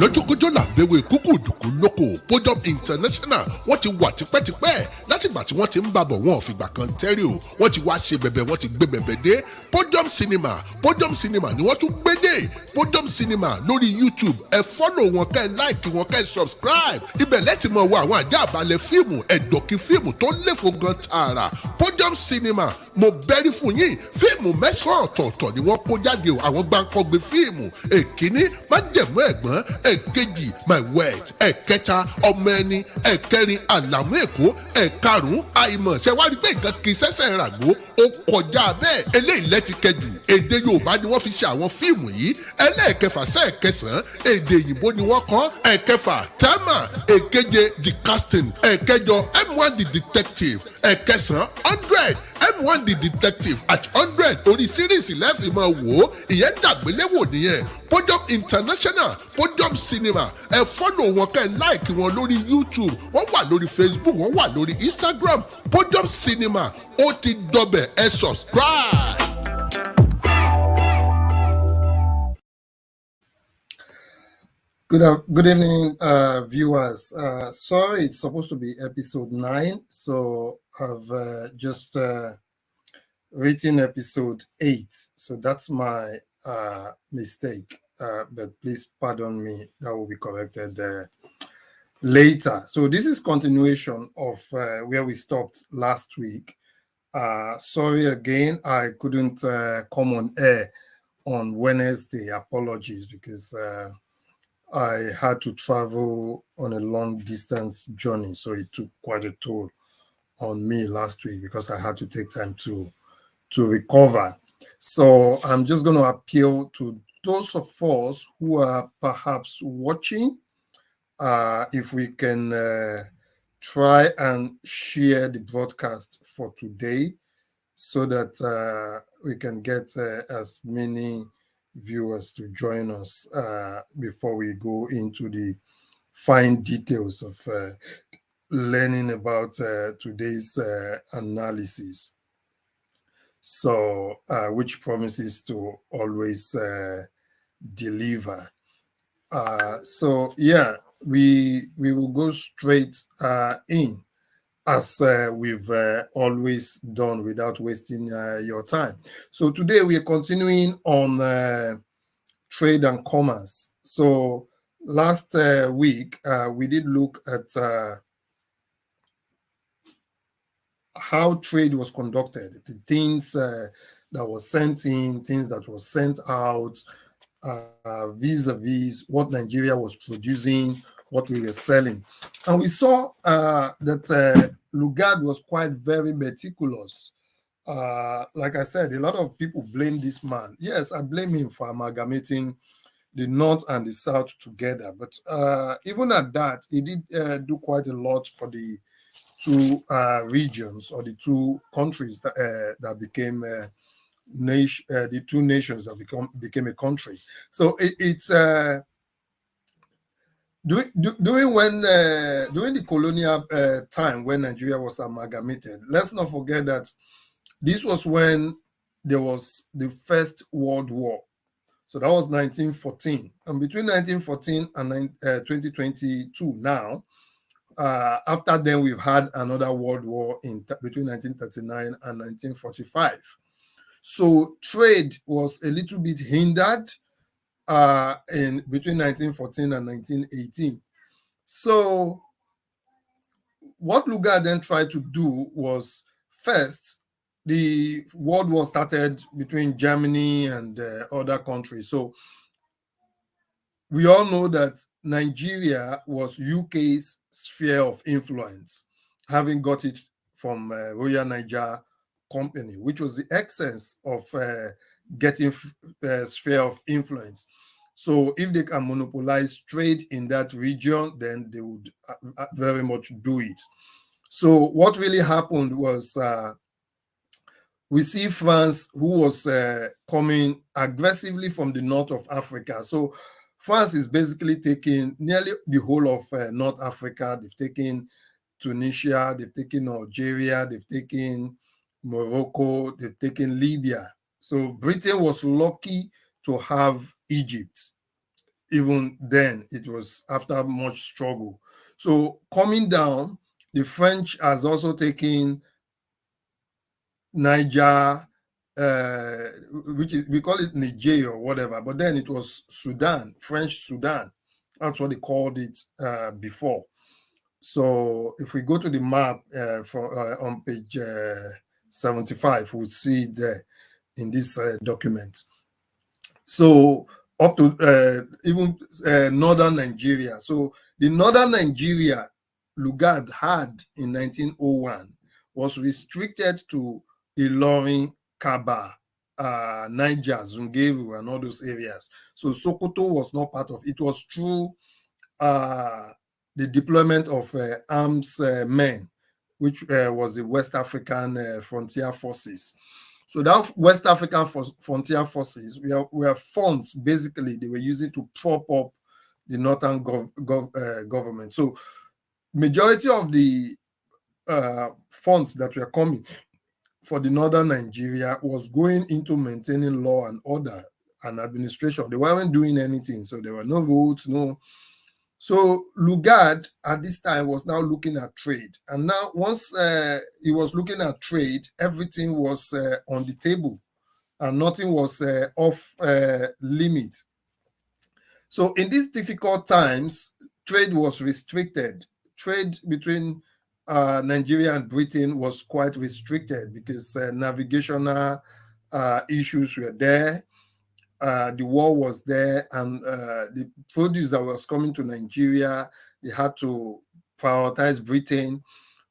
lọ́jọ́kọ́jọ́ làbẹ́wò kúkú dùkú lóko Podium International wọ́n ti wà tipẹ́tipẹ́ látìgbà tí wọ́n ti ń bàbọ̀ wọn ò fìgbà kan tẹ́rì o wọ́n ti wá ṣe bẹ̀bẹ̀ wọ́n ti gbé bẹ̀bẹ̀ dé Podium Cinema ni wọ́n tún gbé dé Podium Cinema lórí YouTube ẹ fọ́lọ̀ wọn kẹ́ ẹ láìkì wọn kẹ́ ẹ subscribe ibẹ̀ lẹ́tì mọ̀ wọ àwọn àjẹ́ àbálẹ̀ fíìmù ẹ̀dọ̀kí fíìmù tó léfò gan tààrà Podium Cinema mo bẹ́rí fún yín fíìmù mẹ́sàn-án ọ̀tọ̀ọ̀tọ̀ ni wọ́n kó jáde o àwọn gbàǹkọ́gbé fíìmù èkíní májẹ̀mú ẹ̀gbọ́n èkejì my wet ẹ̀kẹta ọmọ ẹni ẹ̀kẹrin àlàmú èkó ẹ̀karùn-ún àìmọ̀ ṣẹ̀wárí pé nǹkan kì í ṣẹ̀ṣẹ̀ ràgó ó kọjá bẹ́ẹ̀ eléyìí lẹ́tìkẹjù èdè Yorùbá ni wọ́n fi ṣe àwọn fíìmù yìí ẹlẹ́ẹ̀kẹfà sẹ́ẹ̀kẹsàn-án èdè òyìnbó ni wọ́n kọ ẹ̀kẹfà tẹ́mà èkeje the casting ẹ̀kẹjọ M1 the detective ẹ̀kẹsàn 100 M1 the detective at 100 orí síríìsì lẹ́fì máa wò ó ìyẹn dàgbéléwò nìyẹn Podium International Podium Cinema ẹ fọ́lọ̀ wọn kẹ́ ẹ láìkì wọn lórí YouTube wọ́n wà lórí Facebook wọ́n wà lórí Instagram Podium Cinema ó ti dọbẹ̀ ẹ subscribe. Good evening, viewers. Sorry, it's supposed to be episode 9, so I've just written episode 8. So that's my mistake, but please pardon me. That will be corrected later. So this is continuation of where we stopped last week. Sorry again, I couldn't come on air on Wednesday. Apologies, because I had to travel on a long distance journey, so it took quite a toll on me last week because I had to take time to recover. So I'm just going to appeal to those of us who are perhaps watching, if we can try and share the broadcast for today so that we can get as many viewers to join us before we go into the fine details of learning about today's analysis. So, which promises to always deliver. So, yeah, we will go straight in as we've always done without wasting your time. So today we are continuing on trade and commerce. So last week we did look at how trade was conducted, the things that was sent in, things that was sent out, vis-a-vis what Nigeria was producing, what we were selling. And we saw that Lugard was quite very meticulous. Like I said, a lot of people blame this man. Yes, I blame him for amalgamating the North and the South together. But even at that, he did do quite a lot for the two regions or the two countries that became the two nations that became a country. So it's during the colonial time when Nigeria was amalgamated. Let's not forget that this was when there was the First World War. So that was 1914, and between 1914 and 2022 now. After then, we've had another world war between 1939 and 1945. So trade was a little bit hindered in between 1914 and 1918. So what Lugard then tried to do was, first, the World War started between Germany and other countries. So we all know that Nigeria was UK's sphere of influence, having got it from Royal Niger Company, which was the essence of getting sphere of influence. So if they can monopolize trade in that region, then they would very much do it. So what really happened was we see France, who was coming aggressively from the north of Africa. So France is basically taking nearly the whole of North Africa. They've taken Tunisia, they've taken Algeria, they've taken Morocco, they've taken Libya. So Britain was lucky to have Egypt. even then, it was after much struggle. So coming down, the French has also taken Niger, uh, which is, we call it Niger or whatever, but then it was Sudan, French Sudan. That's what they called it before. So if we go to the map on page 75, we'll see it there in this document. So up to even northern Nigeria. So the northern Nigeria Lugard had in 1901 was restricted to Ilorin, Kaba, Niger, Zungeru, and all those areas. So Sokoto was not part of it. It was through the deployment of arms men, which was the West African Frontier Forces. So that West African Frontier Forces were funds, basically, they were using to prop up the northern government. So majority of the funds that were coming for the northern Nigeria was going into maintaining law and order and administration. They weren't doing anything. So there were no roads, no. So Lugard at this time was now looking at trade. And now once he was looking at trade, everything was on the table and nothing was off limit. So in these difficult times, trade was restricted. Trade between Nigeria and Britain was quite restricted because navigational issues were there. The war was there, and the produce that was coming to Nigeria, they had to prioritize Britain.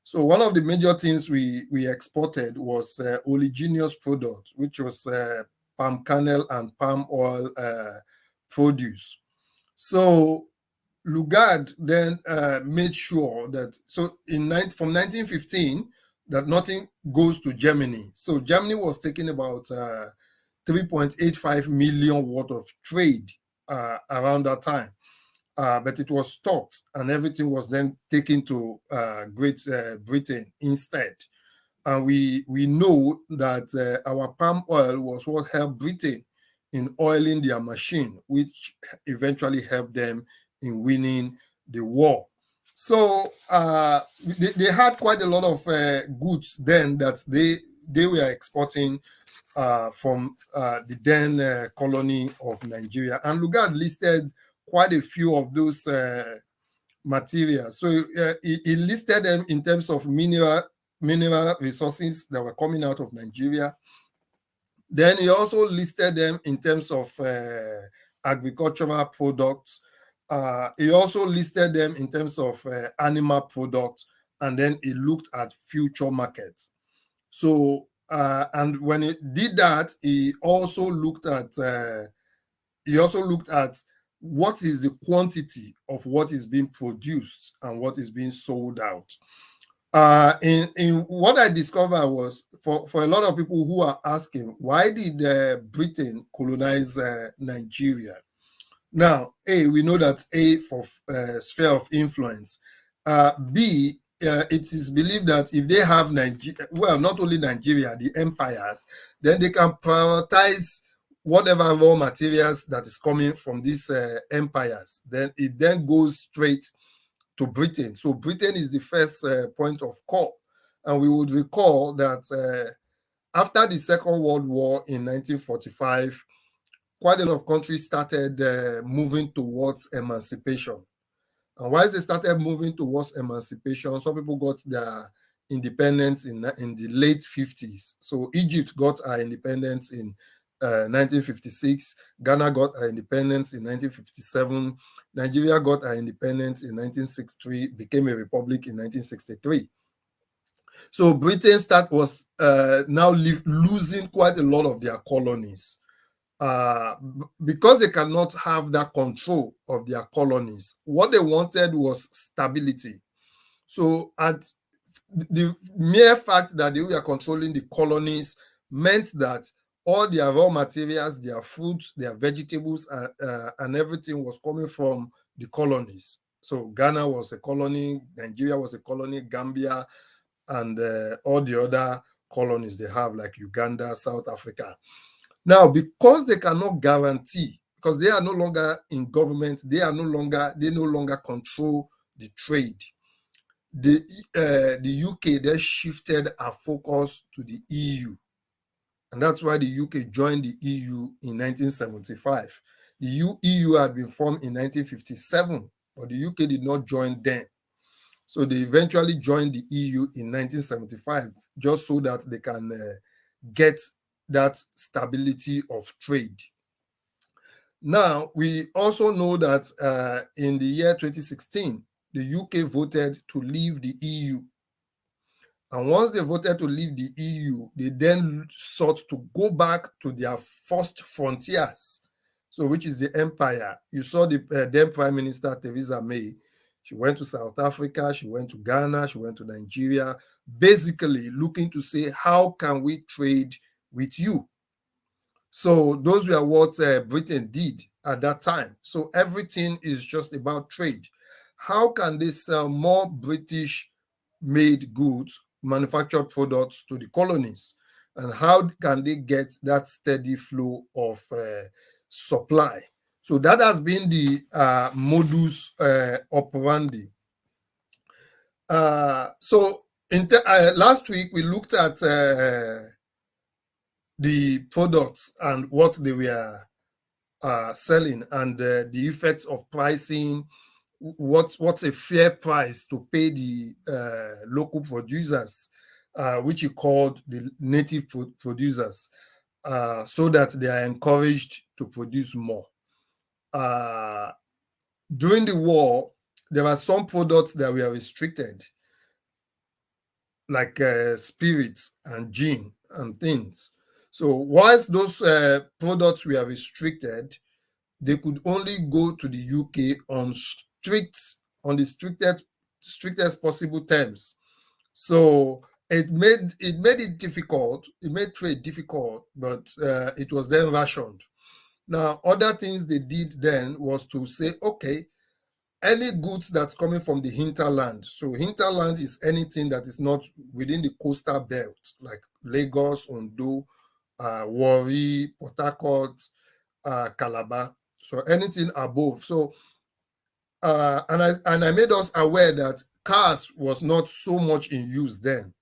So one of the major things we exported was oleaginous product, which was palm kernel and palm oil produce. So Lugard then made sure that, so from 1915, that nothing goes to Germany. So Germany was taking about 3.85 million worth of trade around that time. But it was stopped and everything was then taken to Great Britain instead. And we know that our palm oil was what helped Britain in oiling their machine, which eventually helped them in winning the war. So they had quite a lot of goods then that they were exporting from the then colony of Nigeria. And Lugard listed quite a few of those materials. So he listed them in terms of mineral resources that were coming out of Nigeria. Then he also listed them in terms of agricultural products. He also listed them in terms of animal products, and then he looked at future markets. So, and when he did that, he also looked at what is the quantity of what is being produced and what is being sold out. In what I discovered was, for a lot of people who are asking, why did Britain colonize Nigeria? Now, A, we know that A, for sphere of influence. B, it is believed that if they have Nigeria, well, not only Nigeria, the empires, then they can prioritize whatever raw materials that is coming from these empires. Then it then goes straight to Britain. So Britain is the first point of call. And we would recall that after the Second World War in 1945, quite a lot of countries started moving towards emancipation. And once they started moving towards emancipation, some people got their independence in the late 50s. So Egypt got her independence in 1956. Ghana got her independence in 1957. Nigeria got her independence in 1963, became a republic in 1963. So Britain was now losing quite a lot of their colonies. Because they cannot have that control of their colonies, what they wanted was stability. So at the mere fact that they were controlling the colonies meant that all their raw materials, their fruits, their vegetables, and everything was coming from the colonies. So Ghana was a colony, Nigeria was a colony, Gambia, and all the other colonies they have, like Uganda, South Africa. Now, because they cannot guarantee because they are no longer in government, they no longer control the trade. The UK then shifted our focus to the EU, and that's why the UK joined the EU in 1975. The EU had been formed in 1957, but the UK did not join then. So they eventually joined the EU in 1975, just so that they can get that stability of trade. Now, we also know that in the year 2016, the UK voted to leave the EU. And once they voted to leave the EU, they then sought to go back to their first frontiers, so which is the empire. You saw the then Prime Minister Theresa May. She went to South Africa, she went to Ghana, she went to Nigeria, basically looking to say, how can we trade with you? So those were what Britain did at that time. So everything is just about trade. How can they sell more British-made goods, manufactured products to the colonies? And how can they get that steady flow of supply? So that has been the modus operandi. Last week, we looked at the products and what they were selling, and the effects of pricing, what's a fair price to pay the local producers, which you called the native producers, so that they are encouraged to produce more. During the war, there are some products that were restricted, like spirits and gin and things. So whilst those products were restricted, they could only go to the UK on the strictest possible terms. So it made it difficult. It made trade difficult, but it was then rationed. Now, other things they did then was to say, okay, any goods that's coming from the hinterland. So hinterland is anything that is not within the coastal belt, like Lagos, Ondo, Warri, Port Harcourt, Calabar. So anything above. So and I made us aware that cars was not so much in use then.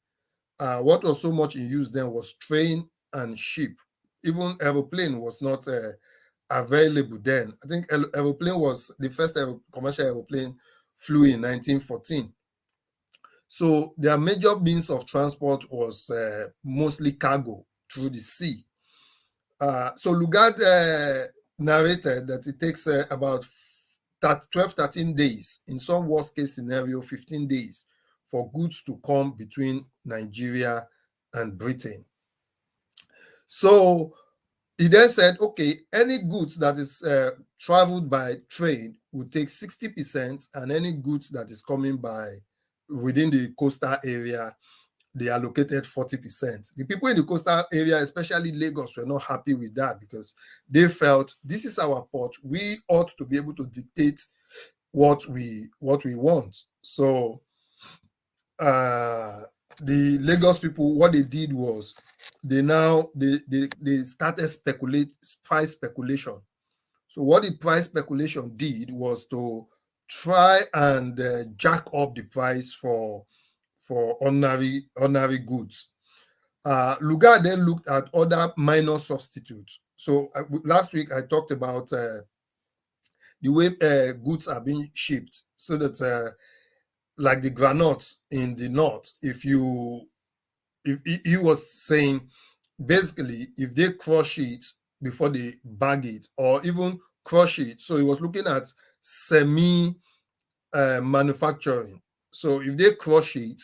What was so much in use then was train and ship. Even aeroplane was not available then. I think aeroplane was the first commercial aeroplane flew in 1914. So their major means of transport was mostly cargo through the sea. So Lugard narrated that it takes about 12, 13 days, in some worst case scenario, 15 days, for goods to come between Nigeria and Britain. So he then said, okay, any goods that is traveled by train will take 60%, and any goods that is coming by within the coastal area, they allocated 40%. The people in the coastal area, especially Lagos, were not happy with that because they felt this is our port. We ought to be able to dictate what we want. So the Lagos people, what they did was they started price speculation. So what the price speculation did was to try and jack up the price for ordinary goods. Lugard then looked at other minor substitutes. So last week I talked about the way goods are being shipped, so that like the granite in the north, if he was saying basically if they crush it before they bag it, or even crush it, so he was looking at semi manufacturing. So if they crush it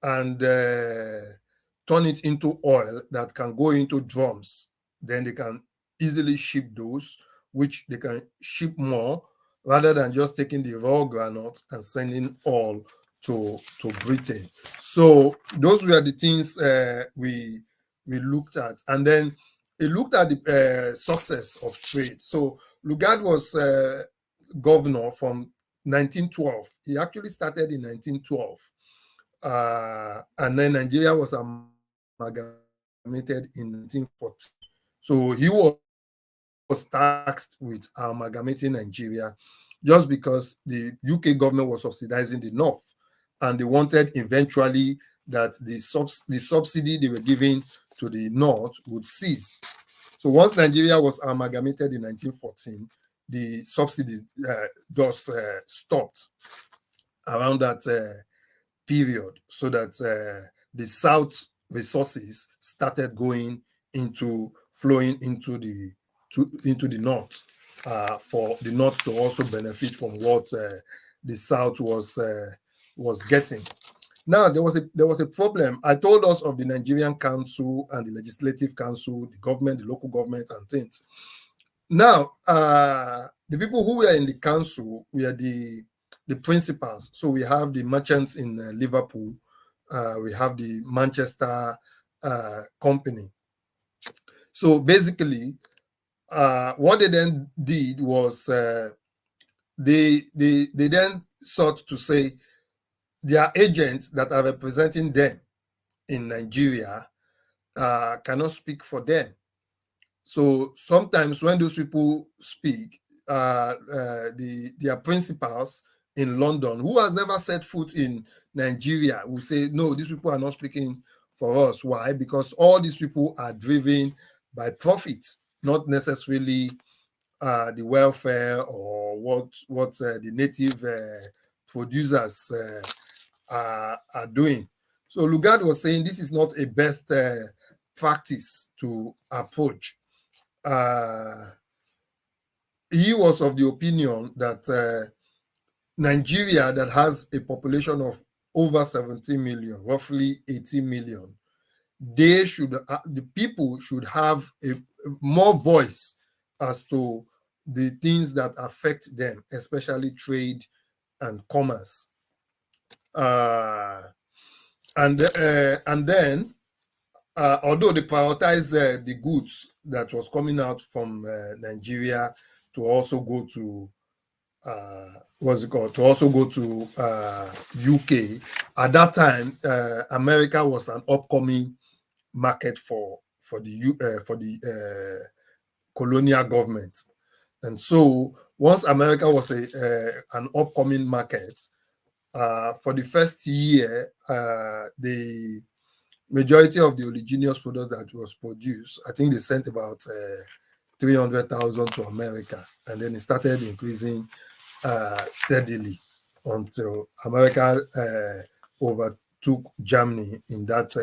and turn it into oil that can go into drums, then they can easily ship those, which they can ship more rather than just taking the raw granite and sending all to Britain. So those were the things we looked at. And then he looked at the success of trade. So Lugard was governor from 1912. He actually started in 1912. And then Nigeria was amalgamated in 1940. So he was was tasked with amalgamating Nigeria just because the UK government was subsidizing the North, and they wanted eventually that the subsidy they were giving to the North would cease. So once Nigeria was amalgamated in 1914, the subsidies just stopped around that period, so that the South resources started going into flowing into the North, for the North to also benefit from what the South was getting. Now there was a problem. I told us of the Nigerian Council and the Legislative Council, the government, the local government, and things. Now, the people who were in the council were the principals. So we have the merchants in Liverpool, we have the Manchester company. So basically, what they then did was they then sought to say their agents that are representing them in Nigeria cannot speak for them. So sometimes when those people speak, their principals in London, who has never set foot in Nigeria, will say, no, these people are not speaking for us. Why? Because all these people are driven by profit, not necessarily the welfare or what the native producers are doing. So Lugard was saying this is not a best practice to approach. He was of the opinion that Nigeria, that has a population of over 17 million, roughly 18 million, the people should have a more voice as to the things that affect them, especially trade and commerce. And then, although they prioritize the goods that was coming out from Nigeria to also go to to also go to UK. At that time, America was an upcoming market for the colonial government, and so once America was an upcoming market, for the first year, the majority of the oleaginous product that was produced, I think they sent about 300,000 to America, and then it started increasing steadily until America overtook Germany in that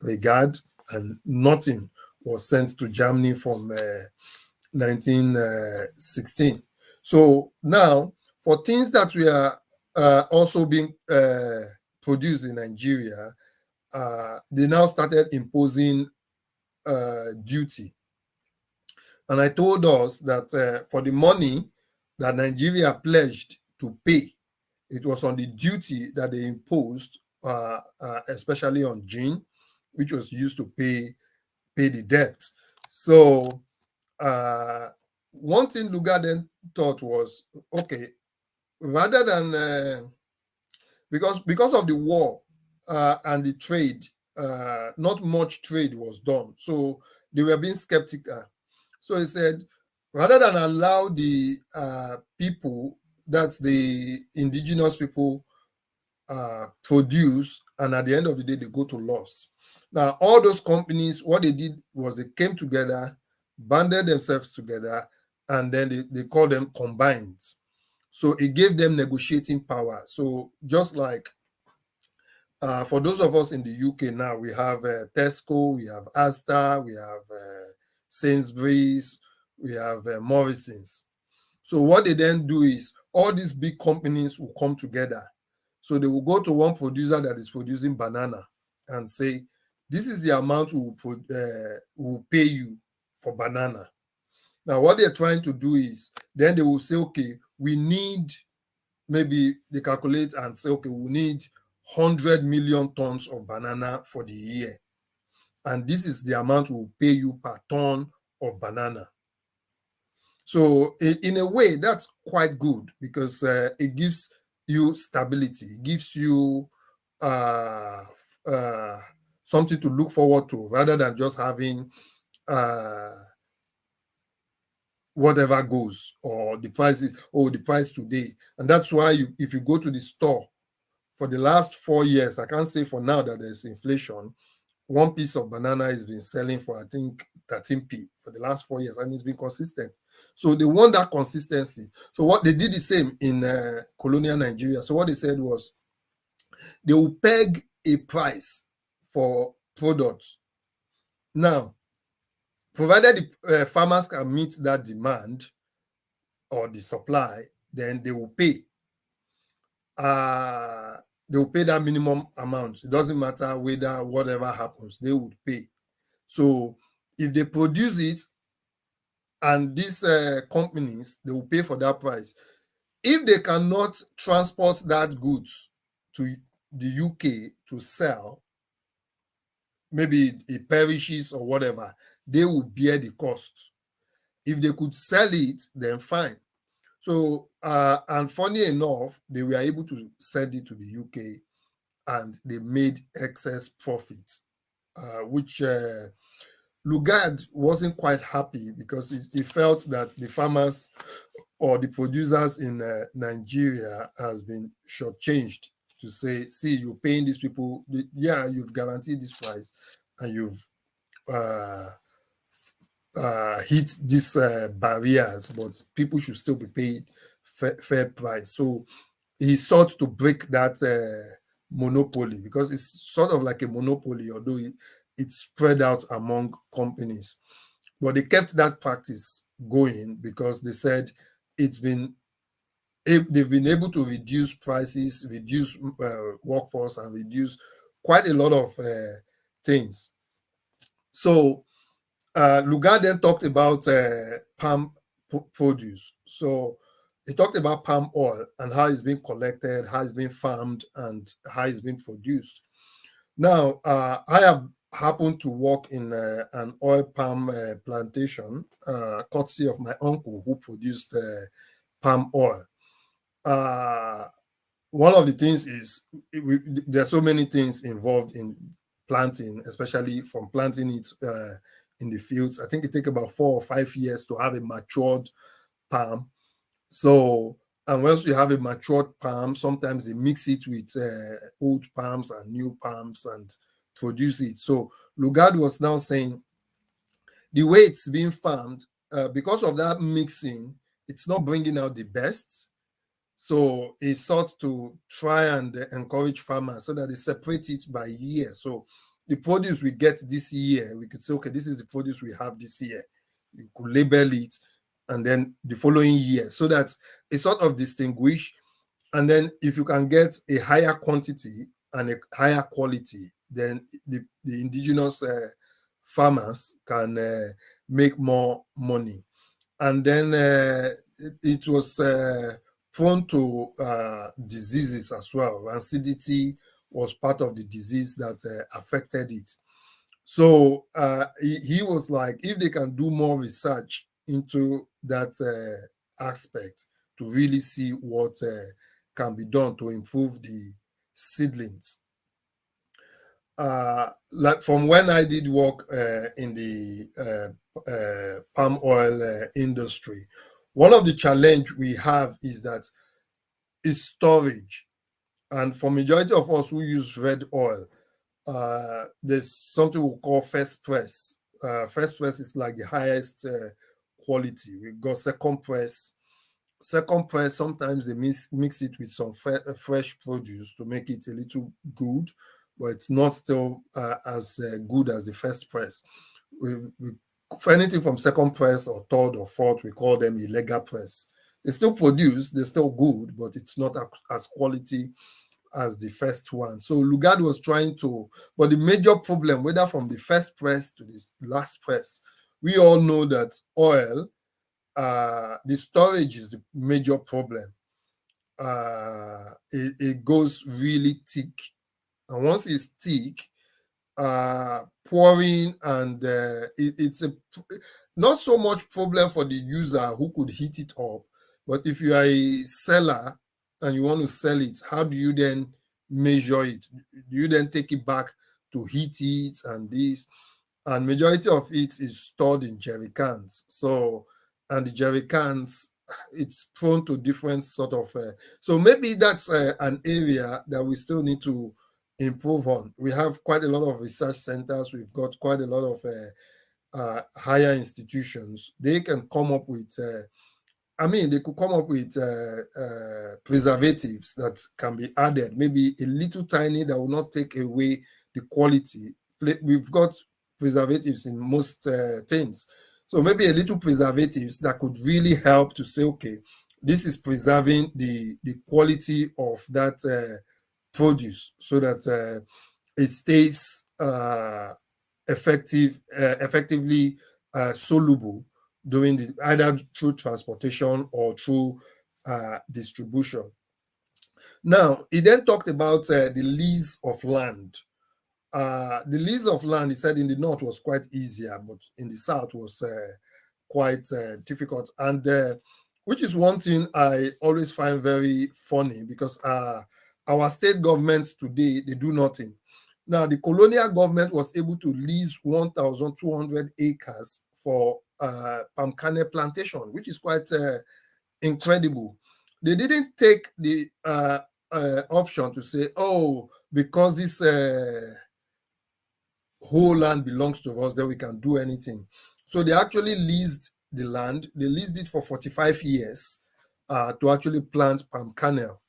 regard, and nothing was sent to Germany from 1916. So now, for things that were also being produced in Nigeria, they now started imposing duty. And I told us that for the money that Nigeria pledged to pay, it was on the duty that they imposed, especially on gin, which was used to pay the debt. So one thing Lugard then thought was, okay, rather than because of the war and the trade, not much trade was done. So they were being skeptical. So he said, rather than allow the people, that's the indigenous people, produce, and at the end of the day, they go to loss. Now, all those companies, what they did was they came together, banded themselves together, and then they called them combined. So it gave them negotiating power. So just like for those of us in the UK now, we have Tesco, we have Asda, we have Sainsbury's, we have Morrison's. So what they then do is all these big companies will come together. So they will go to one producer that is producing banana and say, this is the amount we will pay you for banana. Now, what they're trying to do is, then they will say, okay, we need, maybe they calculate and say, okay, we need 100 million tons of banana for the year. And this is the amount we'll pay you per ton of banana. So in a way, that's quite good, because it gives you stability, it gives you something to look forward to, rather than just having whatever goes, or the price is, oh, the price today. And that's why if you go to the store for the last 4 years, I can't say for now that there's inflation. One piece of banana has been selling for, I think, 13p for the last 4 years, and it's been consistent. So they want that consistency. So what they did the same in colonial Nigeria. So what they said was they will peg a price for products. Now, provided the farmers can meet that demand or the supply, then they will pay. They will pay that minimum amount. It doesn't matter whether whatever happens, they would pay. So if they produce it, and these companies, they will pay for that price. If they cannot transport that goods to the UK to sell, maybe it perishes or whatever, they will bear the cost. If they could sell it, then fine. So, and funny enough, they were able to send it to the UK and they made excess profits, which Lugard wasn't quite happy because he felt that the farmers or the producers in Nigeria has been shortchanged to say, see, you're paying these people, yeah, you've guaranteed this price and you've hit these barriers, but people should still be paid fair price. So he sought to break that monopoly, because it's sort of like a monopoly, although it's spread out among companies. But they kept that practice going because they said they've been able to reduce prices, reduce workforce, and reduce quite a lot of things. So Lugard then talked about palm produce. So he talked about palm oil and how it's being collected, how it's being farmed, and how it's being produced. Now, I have happened to work in an oil palm plantation, courtesy of my uncle who produced palm oil. One of the things is there are so many things involved in planting, especially from planting it in the fields. I think it takes about 4 or 5 years to have a matured palm. So, and once you have a matured palm, sometimes they mix it with old palms and new palms and produce it. So Lugard was now saying the way it's being farmed, because of that mixing, it's not bringing out the best. So he sought to try and encourage farmers so that they separate it by year. So the produce we get this year, we could say, okay, this is the produce we have this year. You could label it, and then the following year, so that it's sort of distinguish. And then if you can get a higher quantity and a higher quality, then the indigenous farmers can make more money. And then it was prone to diseases as well. Rancidity was part of the disease that affected it. So he was like, if they can do more research into that aspect to really see what can be done to improve the seedlings. Like from when I did work in the palm oil industry, one of the challenge we have is that is storage. And for majority of us who use red oil, there's something we call first press. First press is like the highest quality. We got second press. Second press, sometimes they mix it with some fresh produce to make it a little good, but it's not still as good as the first press. For anything from second press or third or fourth, we call them illegal press. They still produce, they're still good, but it's not as quality as the first one. So Lugard was trying to, but the major problem, whether from the first press to this last press, we all know that oil, the storage is the major problem. It goes really thick, and once it's thick, pouring, and it's a not so much problem for the user who could heat it up, but if you are a seller and you want to sell it, how do you then measure it? Do you then take it back to heat it and this? And majority of it is stored in jerry cans. So and the jerry cans, it's prone to different sort of. So maybe that's an area that we still need to improve on. We have quite a lot of research centers. We've got quite a lot of higher institutions. They can come up with. They could come up with preservatives that can be added, maybe a little tiny that will not take away the quality. We've got preservatives in most things. So maybe a little preservatives that could really help to say, okay, this is preserving the quality of that produce so that it stays effectively soluble doing the either through transportation or through distribution. Now, he then talked about the lease of land. The lease of land, he said, in the north was quite easier, but in the south was quite difficult. And which is one thing I always find very funny, because our state governments today, they do nothing. Now, the colonial government was able to lease 1,200 acres for palm kernel plantation, which is quite incredible. They didn't take the option to say, oh, because this whole land belongs to us, then we can do anything. So they actually leased the land. They leased it for 45 years to actually plant palm kernel.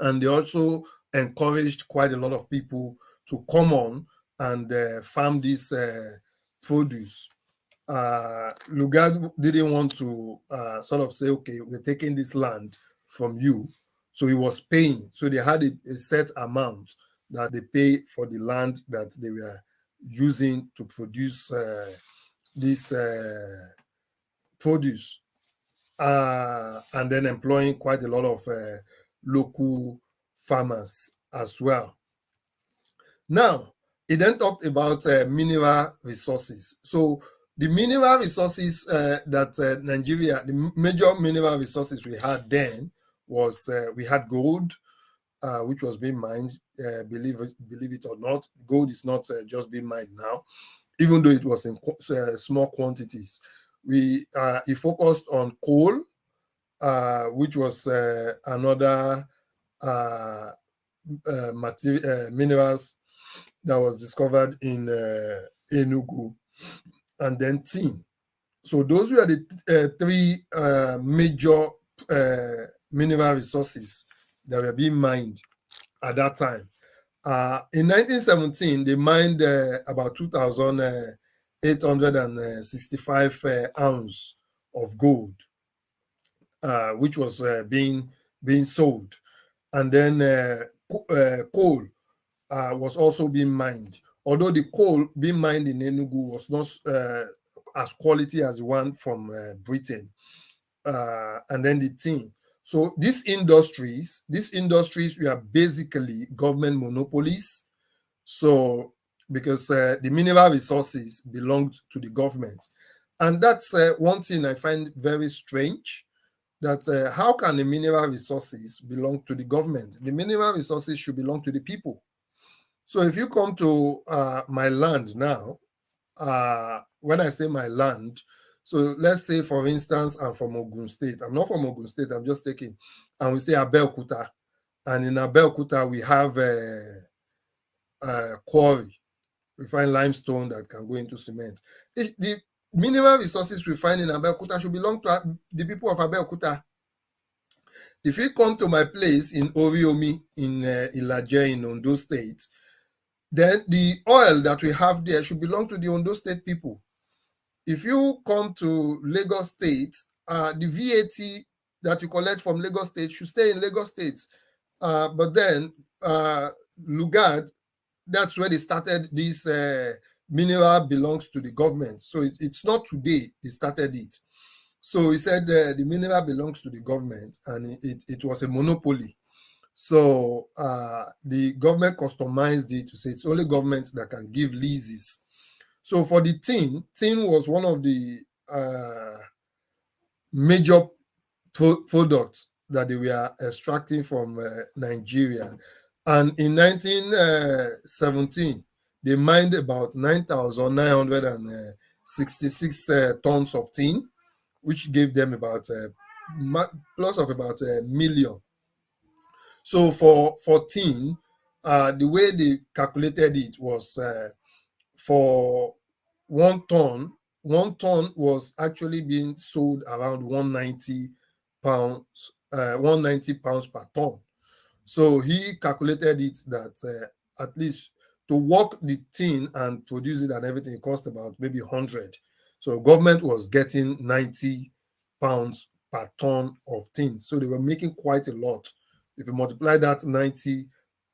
And they also encouraged quite a lot of people to come on and farm this produce. Lugard didn't want to sort of say, okay, we're taking this land from you. So he was paying. So they had a set amount that they pay for the land that they were using to produce this produce, and then employing quite a lot of local farmers as well. Now, he then talked about mineral resources. So the mineral resources that Nigeria, the major mineral resources we had then was we had gold, which was being mined. Believe it or not, gold is not just being mined now, even though it was in small quantities. He focused on coal, which was another minerals that was discovered in Enugu, and then tin. So those were the three major mineral resources that were being mined at that time. In 1917, they mined about 2,865 ounces of gold, which was being sold. And then coal was also being mined. Although the coal being mined in Enugu was not as quality as the one from Britain. And then the tin. So these industries were basically government monopolies. So because the mineral resources belonged to the government. And that's one thing I find very strange, that how can the mineral resources belong to the government? The mineral resources should belong to the people. So if you come to my land now, when I say my land, so let's say, for instance, I'm from Ogun State. I'm not from Ogun State, I'm just taking, and we say Abeokuta. And in Abeokuta, we have a quarry. We find limestone that can go into cement. The mineral resources we find in Abeokuta should belong to the people of Abeokuta. If you come to my place in Oriomi, in Ilaje, in Ondo State, then the oil that we have there should belong to the Ondo State people. If you come to Lagos State, the VAT that you collect from Lagos State should stay in Lagos State. But then Lugard, that's where they started this mineral belongs to the government. So it's not today they started it. So he said the mineral belongs to the government, and it was a monopoly. So the government customized it to say it's only government that can give leases. So for the tin was one of the major products that they were extracting from Nigeria. And in 1917, they mined about 9,966 tons of tin. which gave them about plus of about a million. So for 14, the way they calculated it was for 1 ton. 1 ton was actually being sold around 190 pounds, 190 pounds per ton. So he calculated it that at least to work the tin and produce it and everything, it cost about maybe 100. So government was getting 90 pounds per ton of tin. So they were making quite a lot. If you multiply that 90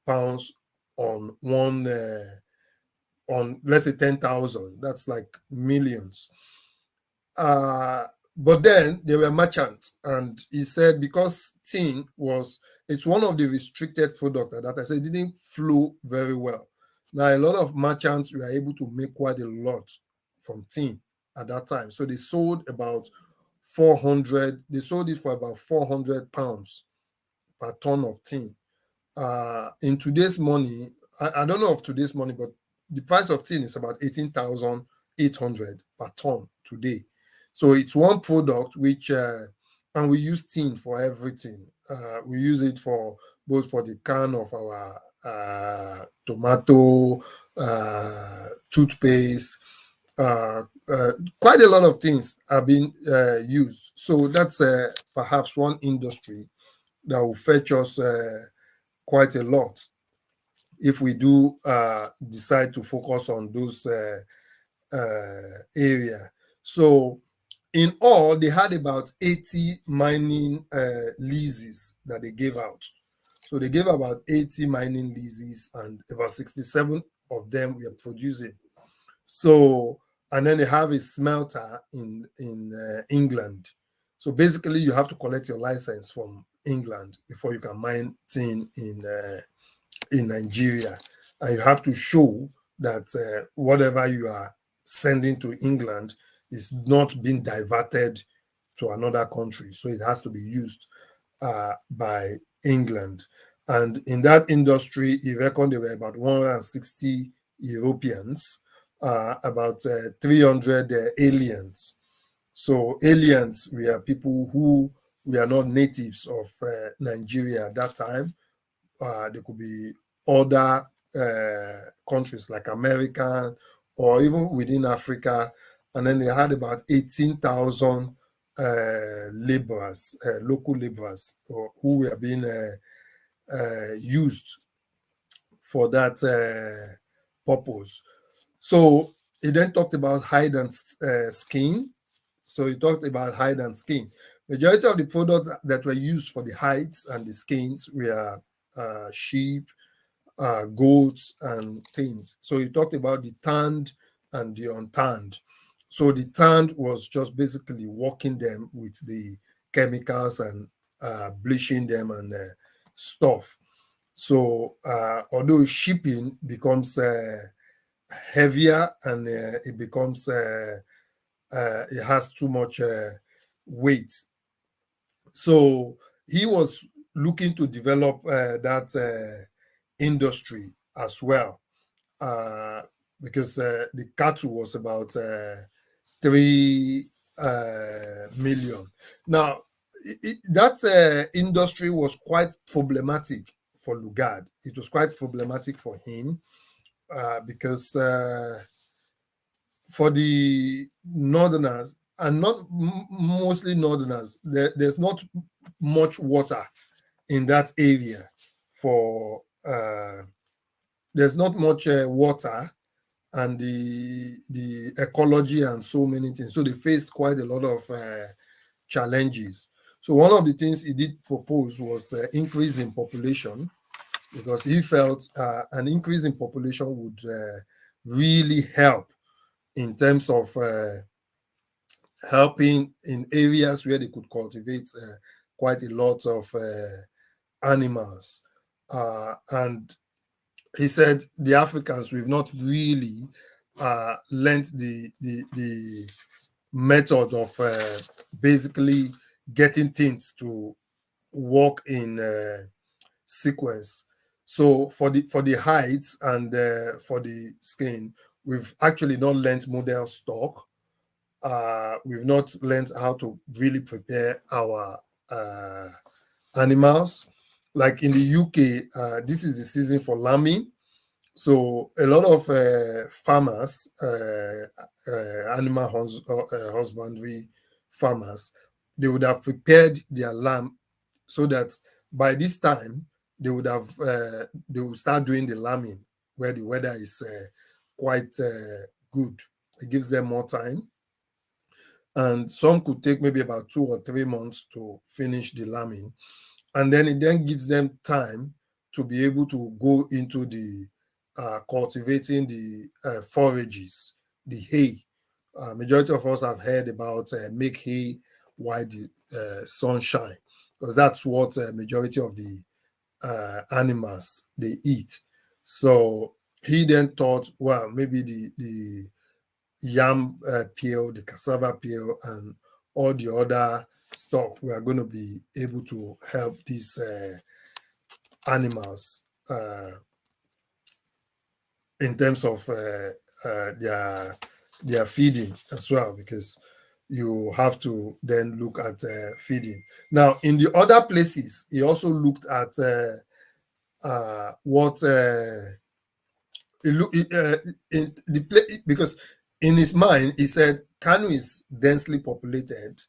pounds on one, on let's say 10,000, that's like millions. Uh, but then they were merchants, and he said because tin was it's one of the restricted product that I said didn't flow very well. Now a lot of merchants were able to make quite a lot from tin at that time. So they sold about 400, they sold it for about 400 pounds per ton of tin. In today's money, I don't know of today's money, but the price of tin is about 18,800 per ton today. So it's one product which, and we use tin for everything. We use it for both for the can of our tomato, toothpaste, quite a lot of things are being used. So that's perhaps one industry that will fetch us quite a lot if we do decide to focus on those area. So in all, they had about 80 mining leases that they gave out. So they gave about 80 mining leases, and about 67 of them were producing. So, and then they have a smelter in England. So basically, you have to collect your license from England before you can mine tin in Nigeria, and you have to show that whatever you are sending to England is not being diverted to another country. So it has to be used by England. And in that industry, he reckoned there were about 160 Europeans, about 300 aliens. So aliens were people who were not natives of Nigeria at that time. They could be other countries like American or even within Africa. And then they had about 18,000 laborers, local laborers, who were being used for that purpose. So he then talked about hide and skin. So he talked about hide and skin. Majority of the products that were used for the hides and the skins were sheep, goats, and things. So he talked about the tanned and the untanned. So the tanned was just basically walking them with the chemicals and bleaching them and stuff. So although shipping becomes heavier and it becomes it has too much weight, so he was looking to develop that industry as well, uh, because the cattle was about 3 million. Now, that industry was quite problematic for Lugard. It was quite problematic for him because for the northerners, and not mostly northerners, there's not much water in that area for there's not much water, and the ecology and so many things. So they faced quite a lot of challenges. So one of the things he did propose was increase in population, because he felt an increase in population would really help in terms of helping in areas where they could cultivate quite a lot of animals. And he said the Africans, we've not really learnt the method of basically getting things to work in sequence. So for the hides and for the skin, we've actually not learnt model stock. we've not learned how to really prepare our animals. Like in the UK, this is the season for lambing. So a lot of farmers, animal husbandry farmers, they would have prepared their lamb so that by this time they will start doing the lambing where the weather is quite good. It gives them more time, and some could take maybe about 2 or 3 months to finish the lambing, and then it then gives them time to be able to go into the cultivating the forages, the hay. Majority of us have heard about make hay while the sun shine, because that's what majority of the animals they eat. So he then thought, well, maybe the yam peel, the cassava peel, and all the other stock, we are going to be able to help these animals in terms of their feeding as well, because you have to then look at feeding. Now, in the other places, he also looked at what he look in the place, because in his mind he said Kano is densely populated.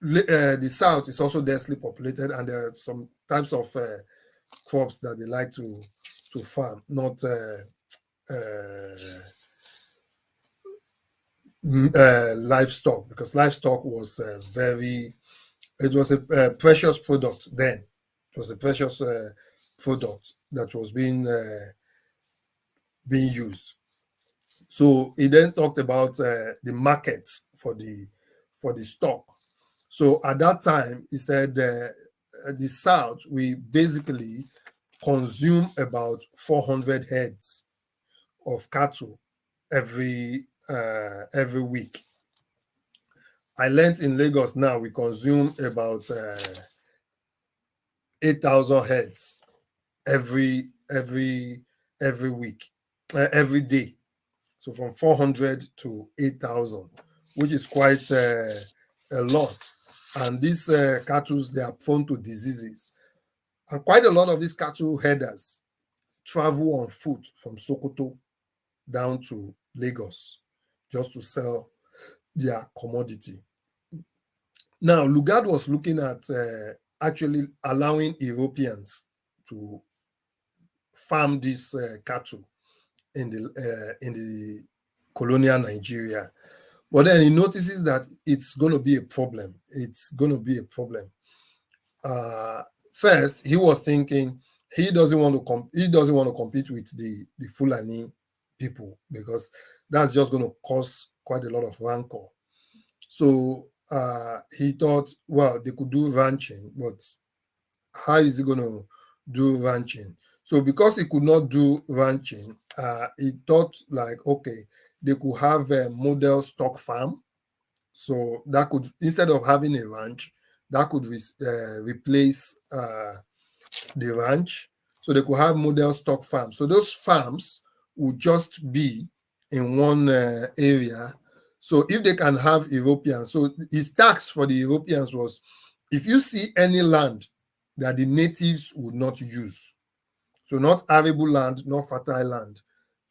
The south is also densely populated, and there are some types of crops that they like to farm, not livestock, because livestock was it was a precious product then. It was a precious product that was being used. So he then talked about the markets for the stock. So at that time, he said the South, we basically consume about 400 heads of cattle every week. I learned in Lagos now we consume about 8,000 heads every week, every day. So from 400 to 8,000, which is quite a lot. And these cattle, they are prone to diseases. And quite a lot of these cattle headers travel on foot from Sokoto down to Lagos just to sell their commodity. Now, Lugard was looking at actually allowing Europeans to farm these cattle in the colonial Nigeria. But then he notices that it's going to be a problem. It's going to be a problem. First, he was thinking he doesn't want to compete with the Fulani people, because that's just going to cause quite a lot of rancor. So he thought, well, they could do ranching, but how is he going to do ranching? So because he could not do ranching, he thought like, okay, they could have a model stock farm. So that could, instead of having a ranch, that could replace the ranch. So they could have model stock farms. So those farms would just be in one area. So if they can have Europeans, so his tax for the Europeans was, if you see any land that the natives would not use, so not arable land, not fertile land,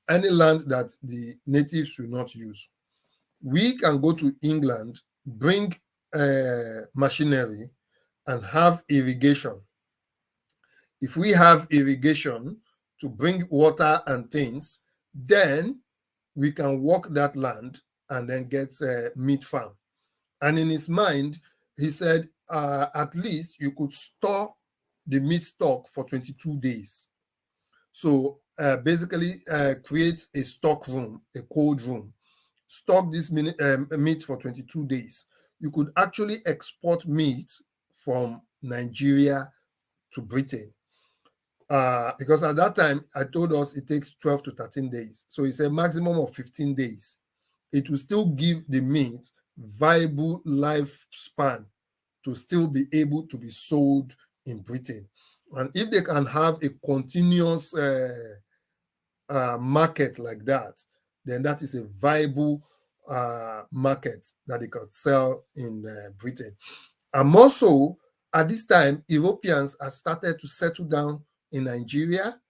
any land that the natives will not use, we can go to England, bring machinery, and have irrigation. If we have irrigation to bring water and things, then we can work that land and then get a meat farm. And in his mind, he said, at least you could store the meat stock for 22 days. So basically create a stock room, a cold room, stock this meat for 22 days. You could actually export meat from Nigeria to Britain. Because at that time, I told us it takes 12 to 13 days. So it's a maximum of 15 days. It will still give the meat viable lifespan to still be able to be sold in Britain. And if they can have a continuous market like that, then that is a viable market that they could sell in Britain. And also, at this time, Europeans have started to settle down in Nigeria.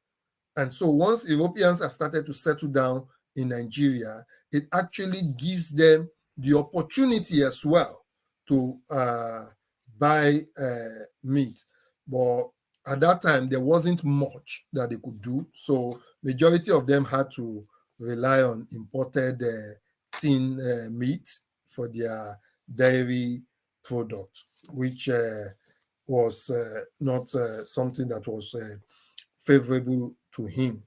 And so once Europeans have started to settle down in Nigeria, it actually gives them the opportunity as well to buy meat. But at that time, there wasn't much that they could do. So majority of them had to rely on imported tin meat for their dairy product, which was not something that was favorable to him.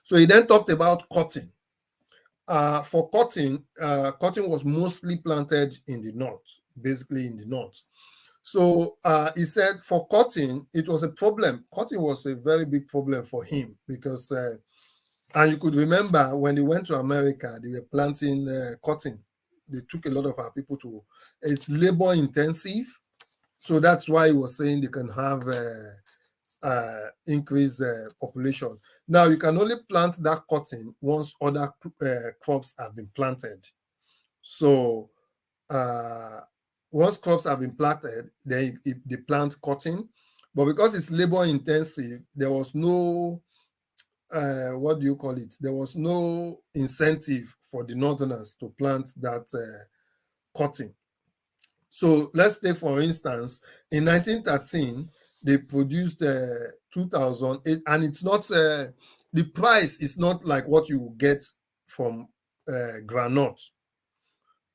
So he then talked about cotton. For cotton, cotton was mostly planted in the north, basically in the north. So he said for cotton, it was a problem. Cotton was a very big problem for him because, and you could remember when they went to America, they were planting cotton. They took a lot of our people to, it's labor intensive. So that's why he was saying they can have increase population. Now you can only plant that cotton once other crops have been planted. So once crops have been planted, they plant cotton. But because it's labor intensive, there was no what do you call it? There was no incentive for the northerners to plant that cotton. So let's take for instance, in 1913, they produced 2008, and it's not the price is not like what you get from granite,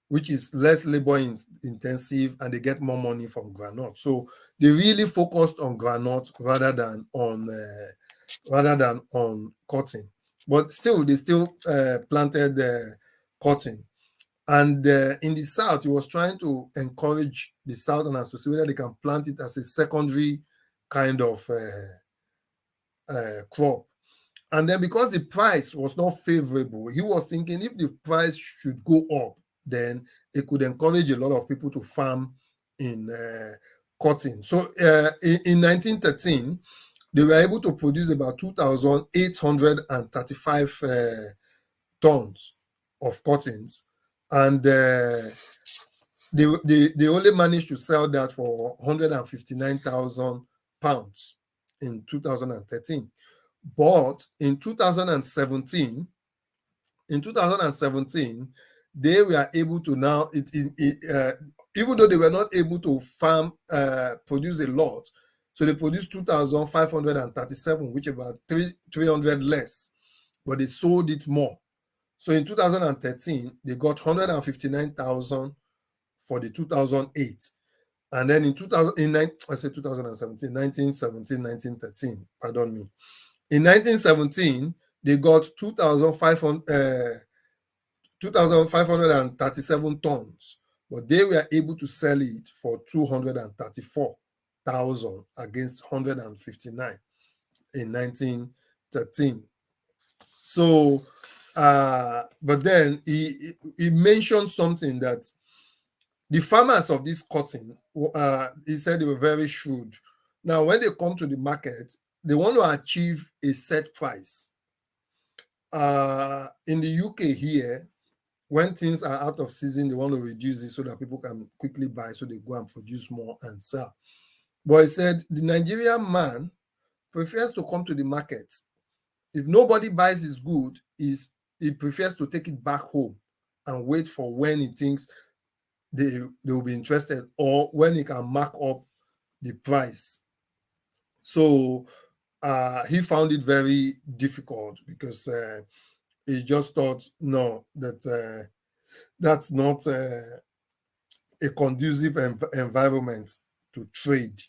which is less labor intensive, and they get more money from granite. So they really focused on granite rather than on cotton. But still, they still planted cotton. And in the South, he was trying to encourage the Southerners to see whether they can plant it as a secondary kind of crop. And then because the price was not favorable, he was thinking if the price should go up, then it could encourage a lot of people to farm in cotton. So in 1913, they were able to produce about 2,835 tons of cottons. And they only managed to sell that for 159,000 pounds in 2013. But in 2017, they were able to now, even though they were not able to produce a lot, so they produced 2,537, which is about 300 less, but they sold it more. So in 2013, they got 159,000 for the 2008. And then in 1913, pardon me. In 1917, they got 2,537 tons, but they were able to sell it for 234,000 against 159 in 1913. So, but then he mentioned something that the farmers of this cotton, he said they were very shrewd. Now, when they come to the market, they want to achieve a set price. In the UK here, when things are out of season, they want to reduce it so that people can quickly buy, so they go and produce more and sell. But he said the Nigerian man prefers to come to the market. If nobody buys his good, he prefers to take it back home and wait for when he thinks they will be interested, or when he can mark up the price. So he found it very difficult because he just thought, no, that that's not a conducive environment to trade.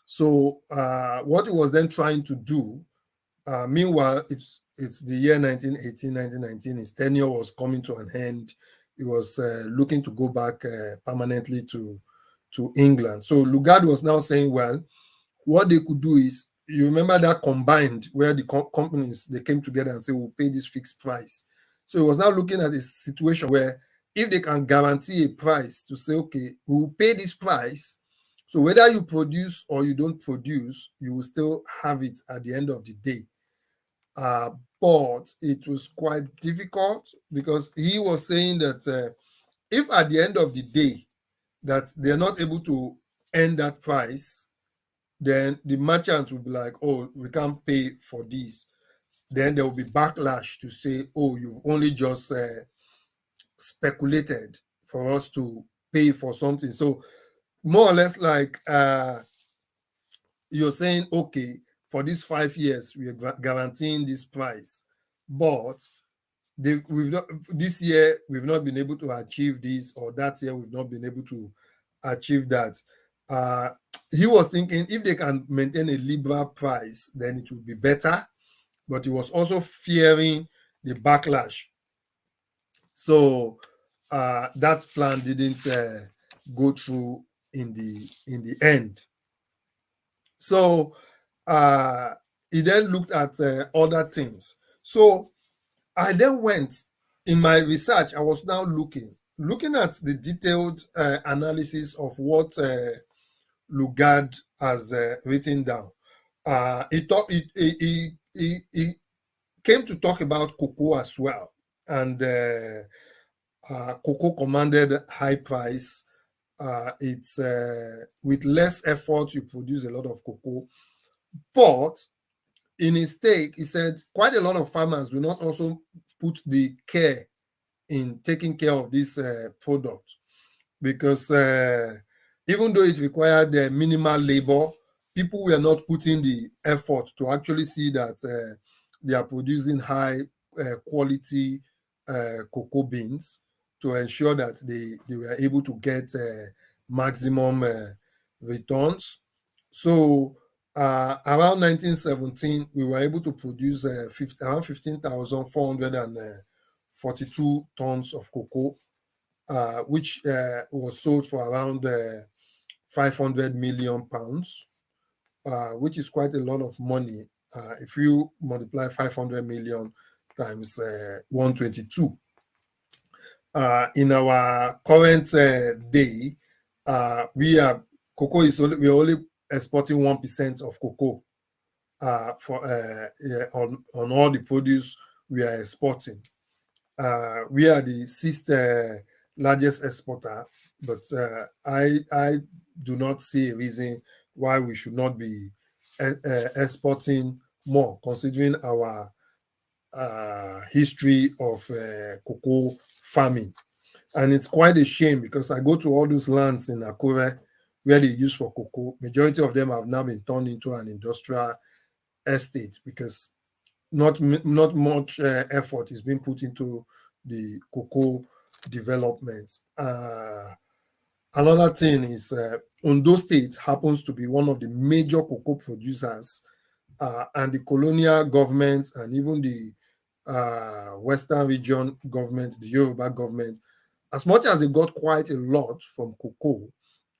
So what he was then trying to do, meanwhile, it's the year 1918, 1919, his tenure was coming to an end. He was looking to go back permanently to England. So Lugard was now saying, well, what they could do is, you remember that combined where the companies, they came together and say, we'll pay this fixed price. So he was now looking at a situation where if they can guarantee a price to say, okay, we'll pay this price. So whether you produce or you don't produce, you will still have it at the end of the day. but it was quite difficult because he was saying that if at the end of the day that they're not able to earn that price, then the merchants will be like, oh, we can't pay for this. Then there will be backlash to say, oh, you've only just speculated for us to pay for something. So more or less like you're saying, okay, for these 5 years, we are guaranteeing this price, but we've not, this year we've not been able to achieve this, or that year we've not been able to achieve that. Uh, he was thinking if they can maintain a liberal price, then it would be better. But he was also fearing the backlash. So that plan didn't go through in the end. So he then looked at other things. So I then went in my research. I was now looking at the detailed analysis of what Lugard has written down. He came to talk about cocoa as well, and cocoa commanded high price. It's with less effort you produce a lot of cocoa, but in his take, he said quite a lot of farmers do not also put the care in taking care of this product, because even though it required minimal labor, people were not putting the effort to actually see that they are producing high quality cocoa beans to ensure that they were able to get maximum returns. So around 1917, we were able to produce around 15,442 tons of cocoa, which was sold for around 500 million pounds, which is quite a lot of money. If you multiply 500 million times 122. In our current day, we're only exporting 1% of cocoa on all the produce we are exporting. We are the sixth largest exporter, but I do not see a reason why we should not be exporting more, considering our history of cocoa farming. And it's quite a shame because I go to all those lands in Akure where they use for cocoa. Majority of them have now been turned into an industrial estate because not much effort is being put into the cocoa development. Another thing is Ondo State happens to be one of the major cocoa producers, and the colonial government and even the Western region government, the Yoruba government, as much as they got quite a lot from cocoa,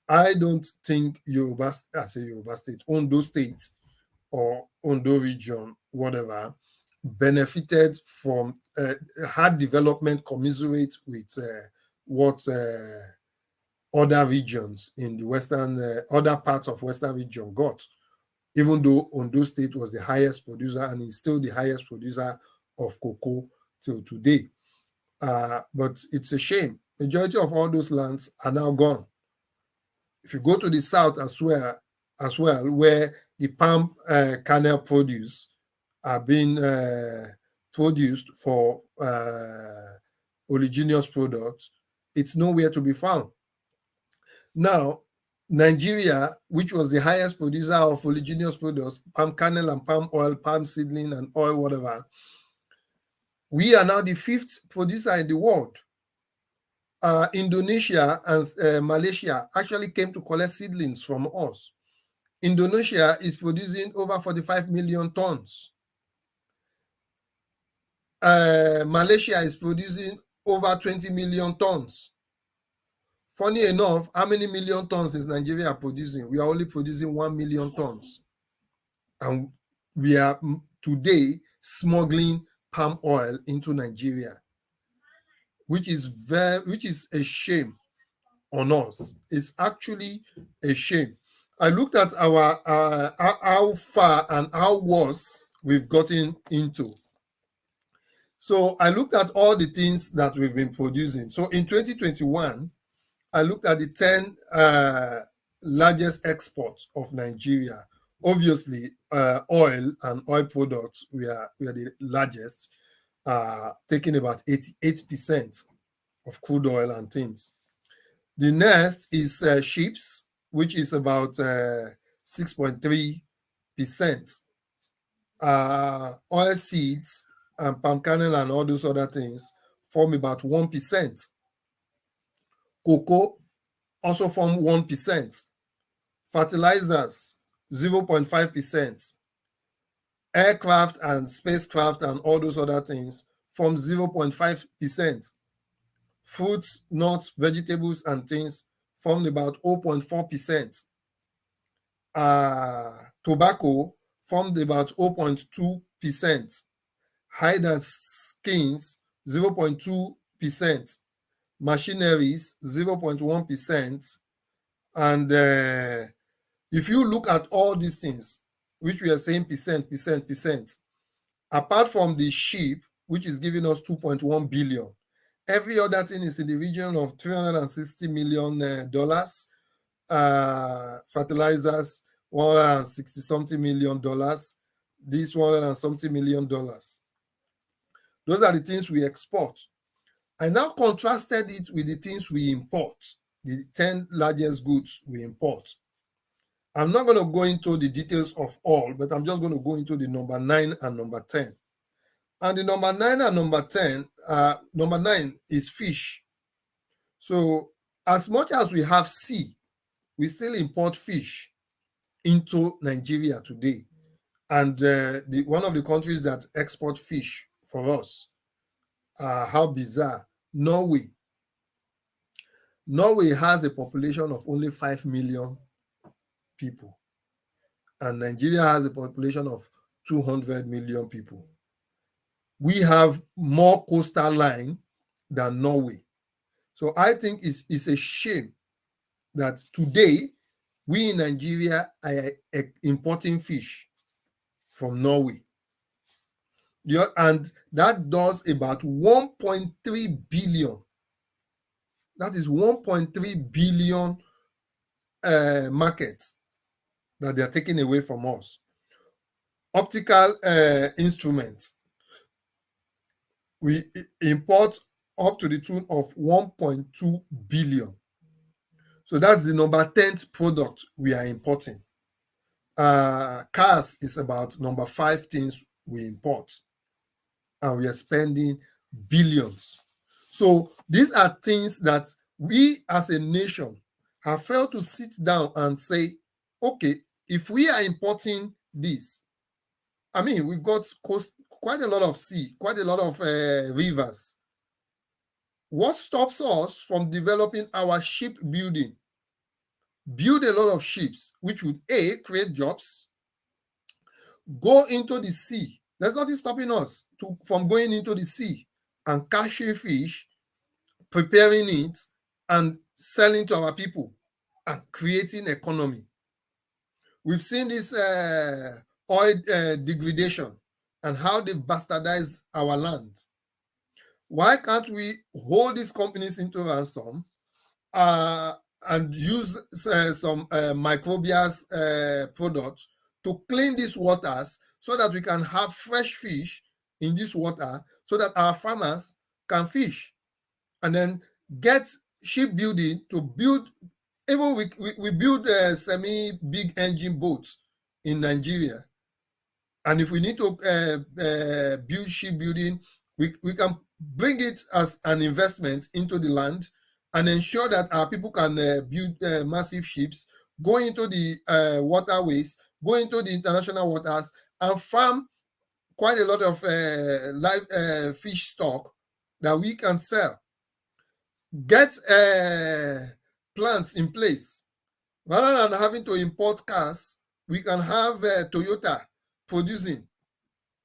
I don't think Yoruba, as a Yoruba state, Ondo State or Ondo region, whatever, benefited from had development commensurate with what other regions in the western, other parts of Western region got, even though Ondo State was the highest producer and is still the highest producer of cocoa till today. But it's a shame. Majority of all those lands are now gone. If you go to the south as well, where the palm kernel produce are being produced for oleaginous products, it's nowhere to be found. Now, Nigeria, which was the highest producer of oleaginous products, palm kernel and palm oil, palm seedling and oil, whatever, we are now the fifth producer in the world. Indonesia and Malaysia actually came to collect seedlings from us. Indonesia is producing over 45 million tons. Malaysia is producing over 20 million tons. Funny enough, how many million tons is Nigeria producing? We are only producing 1 million tons. And we are today smuggling palm oil into Nigeria, which is a shame on us. It's actually a shame. I looked at our how far and how worse we've gotten into. So I looked at all the things that we've been producing. So in 2021, I looked at the 10 largest exports of Nigeria. Obviously, oil and oil products we are the largest, taking about 88% of crude oil and things. The next is ships, which is about 6.3%. Oil seeds and palm kernel and all those other things form about 1%. Cocoa also form 1%. Fertilizers, 0.5%. Aircraft and spacecraft and all those other things form 0.5%. Fruits, nuts, vegetables, and things form about 0.4%. Tobacco formed about 0.2%. Hide and skins, 0.2%. Machineries, 0.1%. And if you look at all these things, which we are saying percent, apart from the sheep, which is giving us 2.1 billion, every other thing is in the region of $360 million. Fertilizers, 160 something million dollars. This 100 and something million dollars. Those are the things we export. I now contrasted it with the things we import, the 10 largest goods we import. I'm not going to go into the details of all, but I'm just going to go into the number 9 and number 10. And the number 9 and number 10, number 9 is fish. So as much as we have sea, we still import fish into Nigeria today. And one of the countries that export fish for us, how bizarre, Norway. Norway has a population of only 5 million people, and Nigeria has a population of 200 million people. We have more coastal line than Norway. So I think it's a shame that today we in Nigeria are importing fish from Norway. And that does about 1.3 billion. That is 1.3 billion market that they are taking away from us. Optical instruments, we import up to the tune of 1.2 billion. So that's the number 10th product we are importing. Cars is about number 5 things we import, and we are spending billions. So these are things that we as a nation have failed to sit down and say, okay, if we are importing this, I mean, we've got quite a lot of sea, quite a lot of rivers. What stops us from developing our shipbuilding? Build a lot of ships, which would A, create jobs, go into the sea. There's nothing stopping us from going into the sea and catching fish, preparing it, and selling to our people and creating economy. We've seen this oil degradation and how they bastardize our land. Why can't we hold these companies into ransom and use some microbial products to clean these waters so that we can have fresh fish in this water so that our farmers can fish, and then get shipbuilding to build. Even we build semi-big engine boats in Nigeria. And if we need to build shipbuilding, we can bring it as an investment into the land and ensure that our people can build massive ships, go into the waterways, go into the international waters, and farm quite a lot of live fish stock that we can sell. Get plants in place. Rather than having to import cars, we can have Toyota producing.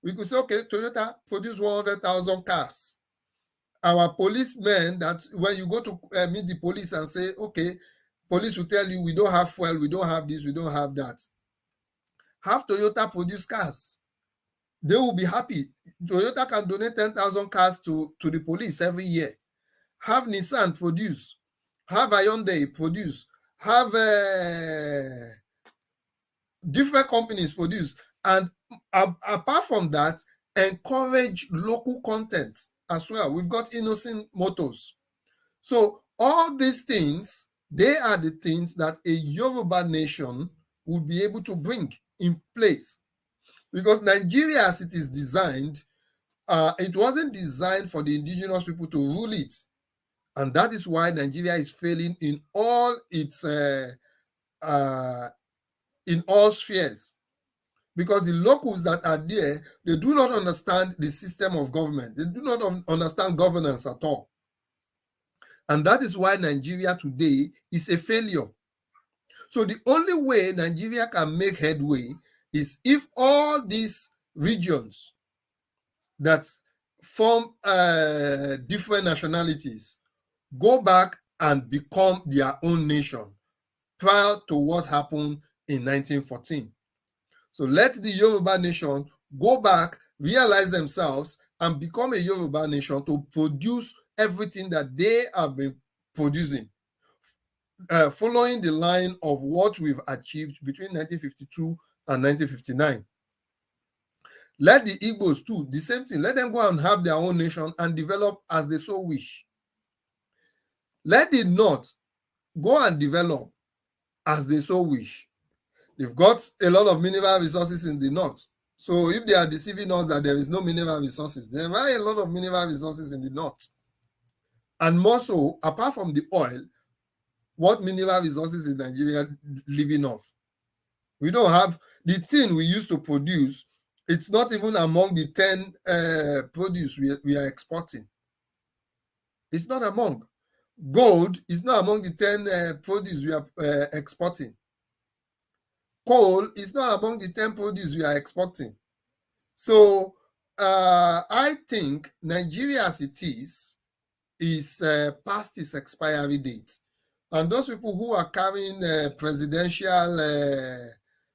We could say, okay, Toyota produce 100,000 cars. Our policemen, that when you go to meet the police and say, okay, police will tell you, we don't have fuel, we don't have this, we don't have that. Have Toyota produce cars. They will be happy. Toyota can donate 10,000 cars to the police every year. Have Nissan produce, have Hyundai produce, have different companies produce, and apart from that, encourage local content as well. We've got Innocent Motors. So all these things, they are the things that a Yoruba nation would be able to bring in place. Because Nigeria, as it is designed, it wasn't designed for the indigenous people to rule it. And that is why Nigeria is failing in all its in all spheres. Because the locals that are there, they do not understand the system of government. They do not understand governance at all. And that is why Nigeria today is a failure. So the only way Nigeria can make headway is if all these regions that form different nationalities go back and become their own nation prior to what happened in 1914. So let the Yoruba nation go back, realize themselves, and become a Yoruba nation to produce everything that they have been producing, following the line of what we've achieved between 1952 and 1959. Let the Igbos too, the same thing. Let them go and have their own nation and develop as they so wish. Let the North go and develop as they so wish. They've got a lot of mineral resources in the North. So if they are deceiving us that there is no mineral resources, there are a lot of mineral resources in the North. And more so, apart from the oil, what mineral resources is Nigeria living off? We don't have the thing we used to produce. It's not even among the 10 produce we are exporting. It's not among. Gold is not among the 10 produce we are exporting. Coal is not among the 10 produce we are exporting. So I think Nigeria as it is past its expiry date. And those people who are carrying a presidential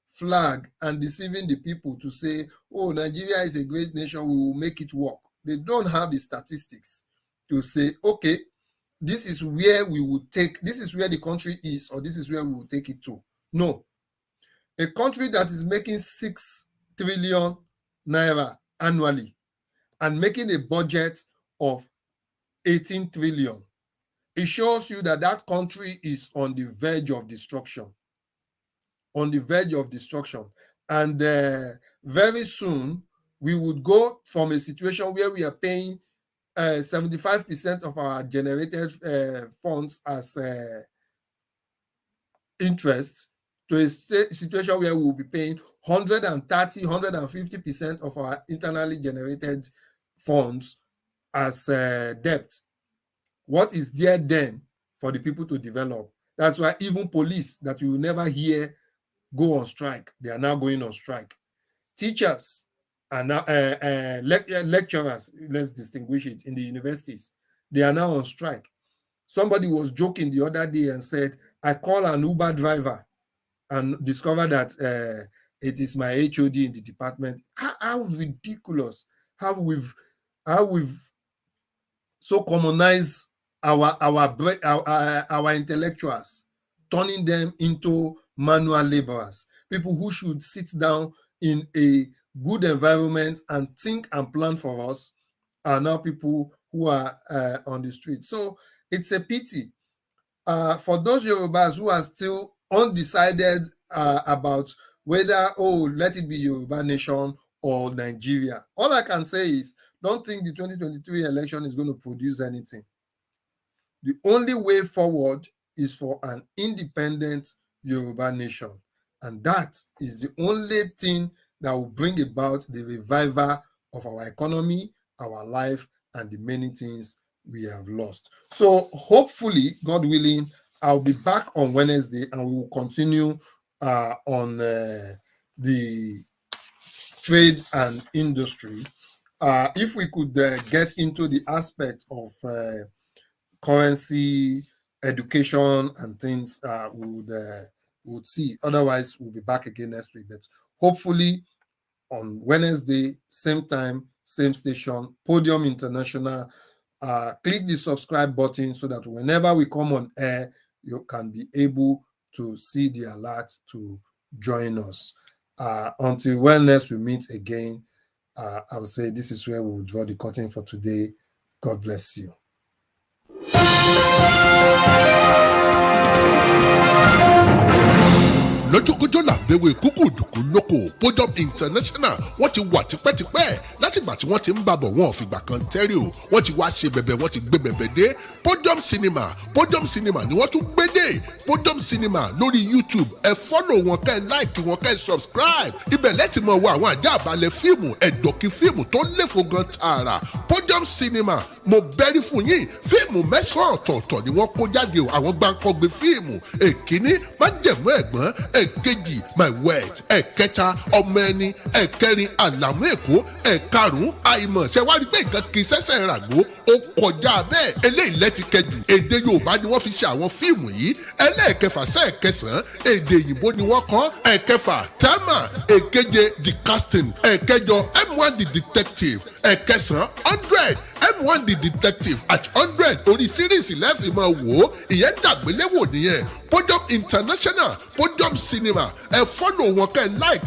flag and deceiving the people to say, oh, Nigeria is a great nation, we will make it work. They don't have the statistics to say, okay, this is where we will take, this is where the country is, or this is where we will take it to. No. A country that is making 6 trillion naira annually and making a budget of 18 trillion, it shows you that that country is on the verge of destruction. On the verge of destruction. And very soon, we would go from a situation where we are paying 75% of our generated funds as interest to a situation where we will be paying 130, 150% of our internally generated funds as debt. What is there then for the people to develop? That's why even police that you will never hear go on strike, they are now going on strike. Teachers are now, lecturers, let's distinguish it, in the universities, they are now on strike. Somebody was joking the other day and said, I call an Uber driver and discover that it is my HOD in the department. How ridiculous! How we've so commonized our intellectuals, turning them into manual laborers, people who should sit down in a good environment and think and plan for us are now people who are on the street. So it's a pity. For those Yorubas who are still undecided about whether, let it be Yoruba nation or Nigeria, all I can say is, don't think the 2023 election is going to produce anything. The only way forward is for an independent Yoruba nation. And that is the only thing that will bring about the revival of our economy, our life, and the many things we have lost. So hopefully, God willing, I'll be back on Wednesday and we will continue on the trade and industry. If we could get into the aspect of currency, education, and things, we would see. Otherwise, we'll be back again next week. But hopefully, on Wednesday, same time, same station, Podium International. Click the subscribe button so that whenever we come on air, you can be able to see the alert to join us. Until when next we meet again, I will say this is where we will draw the curtain for today. God bless you. lọ́jọ́kọ́jọ́ làbẹ́wé kúkú dùkú lóko Podium International wọ́n ti wà tipẹ́tipẹ́ látìgbà tí wọ́n ti ń bàbọ̀ wọn ò fìgbà kan tẹ́rì o wọ́n ti wá ṣe bẹ̀bẹ̀ wọ́n ti gbé bẹ̀bẹ̀ dé Podium Cinema ni wọ́n tún gbé dé Podium Cinema lórí YouTube ẹ fọ́lọ̀ wọn kẹ́ ẹ láìkì wọn kẹ́ ẹ subscribe ibẹ̀ lẹ́tì mọ̀ wọ àwọn àjá àbálẹ̀ fíìmù ẹ̀dọ̀kí fíìmù tó léfò gan tààrà Podium Cinema mo bẹ́rí fún yín fíìmù mẹ́sàn-án ọ̀tọ̀ọ̀tọ̀ ni wọ́n kó jáde o àwọn gbàǹkọ́gbé fíìmù èkíní májẹ̀mú ẹ̀gbọ́n èkejì my wet ẹ̀kẹta ọmọ ẹni ẹ̀kẹrin àlàmú èkó ẹ̀karùn-ún àìmọ̀ ṣẹ̀wárí pé nǹkan kì í ṣẹ̀ṣẹ̀ ràgó ó kọjá bẹ́ẹ̀ eléyìí lẹ́ti kẹjù èdè Yorùbá ni wọ́n fi ṣe àwọn fíìmù yìí ẹlẹ́ẹ̀kẹfà sẹ́ẹ̀kẹsàn-án èdè òyìnbó ni wọ́n kọ́ ẹ̀kẹfà tẹ́mà èkeje the casting ẹ̀kẹjọ M1 the detective ẹ̀kẹsàn 100 M1 the detective at 100 orí síríìsì lẹ́fì máa wò ó ìyẹn dàgbéléwò nìyẹn Podium International Podium Cinema ẹ fọ́lọ̀ wọn kẹ́ ẹ like